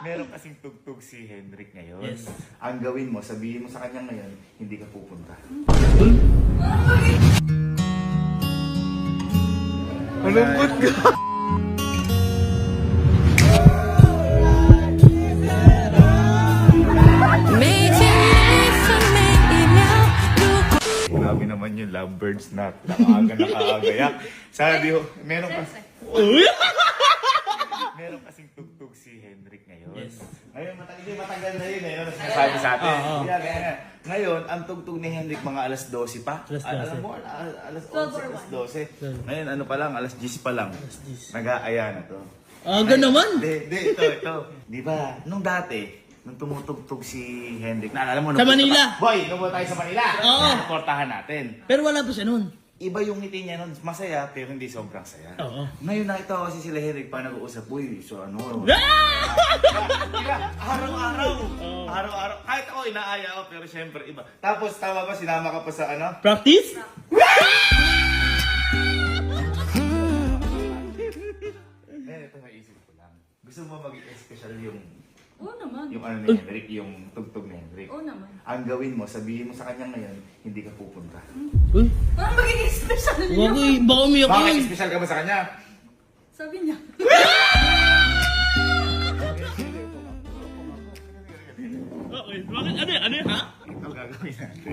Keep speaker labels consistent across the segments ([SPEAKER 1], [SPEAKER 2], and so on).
[SPEAKER 1] Meron kasing tugtog si Hendrik ngayon.
[SPEAKER 2] Yes.
[SPEAKER 1] Ang gawin mo, sabihin mo sa kanya ngayon, hindi ka pupunta.
[SPEAKER 2] Malungkot ka.
[SPEAKER 1] Grabe naman yung lovebirds na nakaaga-nakaaga. Sabi ko, meron kasing tugtog si Hendrik ngayon.
[SPEAKER 2] Yes.
[SPEAKER 1] Ngayon, matagal na yun eh. Ano sinasabi sa atin? Yeah, ganyan. Ngayon, ang tugtog ni Hendrik mga alas 12 pa.
[SPEAKER 2] Alas 12.
[SPEAKER 1] Alam mo, alas 11, alas 12. Ngayon, ano pa lang, alas 10 pa lang.
[SPEAKER 2] Alas 10.
[SPEAKER 1] Nag-aaya na to.
[SPEAKER 2] Aga naman.
[SPEAKER 1] Ito. Di ba, nung dati, nung tumutugtog si Hendrik, naalala mo?
[SPEAKER 2] Sa Manila.
[SPEAKER 1] Boy, nung tayo sa Manila.
[SPEAKER 2] Oo.
[SPEAKER 1] Supportahan natin.
[SPEAKER 2] Pero wala pa siya nun.
[SPEAKER 1] Iba yung ngiti niya nun, masaya, pero hindi sobrang saya.
[SPEAKER 2] Oo.
[SPEAKER 1] Ngayon nakita ko kasi sila Hendrik pa nag-uusap, uy, so ano?
[SPEAKER 2] Ah!
[SPEAKER 1] Diba? Araw-araw. Araw-araw. Kahit ako, inaaya ako, pero syempre iba. Tapos, tama ba, sinama ka pa sa ano?
[SPEAKER 2] Practice?
[SPEAKER 1] Ito naisip ko lang. Gusto mo maging special yung
[SPEAKER 3] Oo naman.
[SPEAKER 1] ano ni Hendrik, yung tugtog ni Hendrik.
[SPEAKER 3] Oo naman.
[SPEAKER 1] Ang gawin mo, sabihin mo sa kanya ngayon, hindi ka pupunta.
[SPEAKER 2] Uy,
[SPEAKER 3] Parang magiging special
[SPEAKER 2] wag
[SPEAKER 3] yun.
[SPEAKER 2] baka umiyak
[SPEAKER 1] Bakit
[SPEAKER 2] yun.
[SPEAKER 1] special ka ba sa kanya?
[SPEAKER 3] Sabi niya.
[SPEAKER 2] Okay, bakit? Ano yun, ha?
[SPEAKER 1] Ito gagawin natin.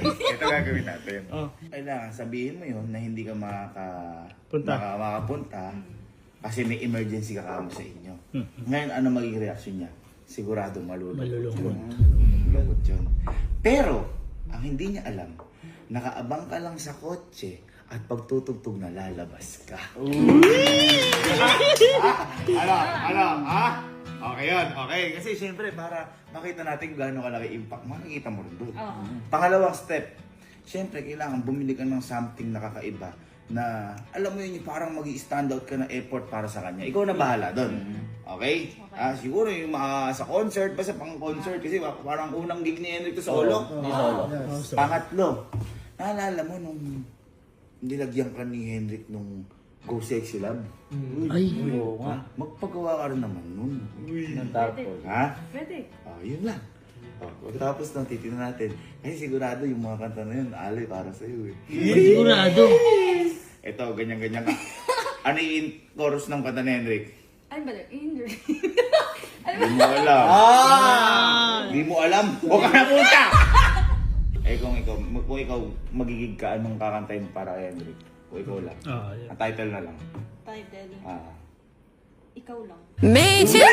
[SPEAKER 1] Ito gagawin natin.
[SPEAKER 2] Oh.
[SPEAKER 1] Kailangan sabihin mo yun na hindi ka
[SPEAKER 2] Punta.
[SPEAKER 1] makapunta kasi may emergency ka kamo sa inyo. Ngayon, ano magiging reaksyon niya? Sigurado malulungkot. Malulungkot yun. Pero, ang hindi niya alam, nakaabang ka lang sa kotse at pagtutugtog na lalabas ka. Ano? Ha? Okay yun, okay. Kasi syempre, para makita natin kung gaano kalaki impact, makikita mo rin doon.
[SPEAKER 3] Oo.
[SPEAKER 1] Pangalawang step, syempre, kailangan bumili ka ng something na kakaiba na, alam mo yun, yung parang mag-i-stand out ka ng effort para sa kanya. Ikaw na bahala doon. Okay? Siguro yung sa concert, basta pang concert, kasi parang unang gig ni Hendrik to solo. Pangatlo, naalala mo nung nilagyan ka ni Hendrik nung Go Sexy Love?
[SPEAKER 2] Ay,
[SPEAKER 1] Ha? Magpagawa ka rin naman nun. Ng tarpol. Ha?
[SPEAKER 3] Pwede.
[SPEAKER 1] Yun lang. Pagkatapos nang titignan natin, kasi sigurado yung mga kanta na yun, alay para sa'yo eh.
[SPEAKER 2] sigurado.
[SPEAKER 1] Ito, ganyan-ganyan ka. Ano yung chorus ng kanta ni Hendrik?
[SPEAKER 3] Ano ba? Indri.
[SPEAKER 1] Hindi mo alam. Hindi mo alam. Huwag ka na punta! Kung ikaw magigig ka, anong kakantayin para kay Hendrik? Kung ikaw lang.
[SPEAKER 2] Ah, yeah.
[SPEAKER 1] Ang title na lang.
[SPEAKER 3] Title.
[SPEAKER 1] Ah.
[SPEAKER 3] Ikaw lang.
[SPEAKER 4] Made you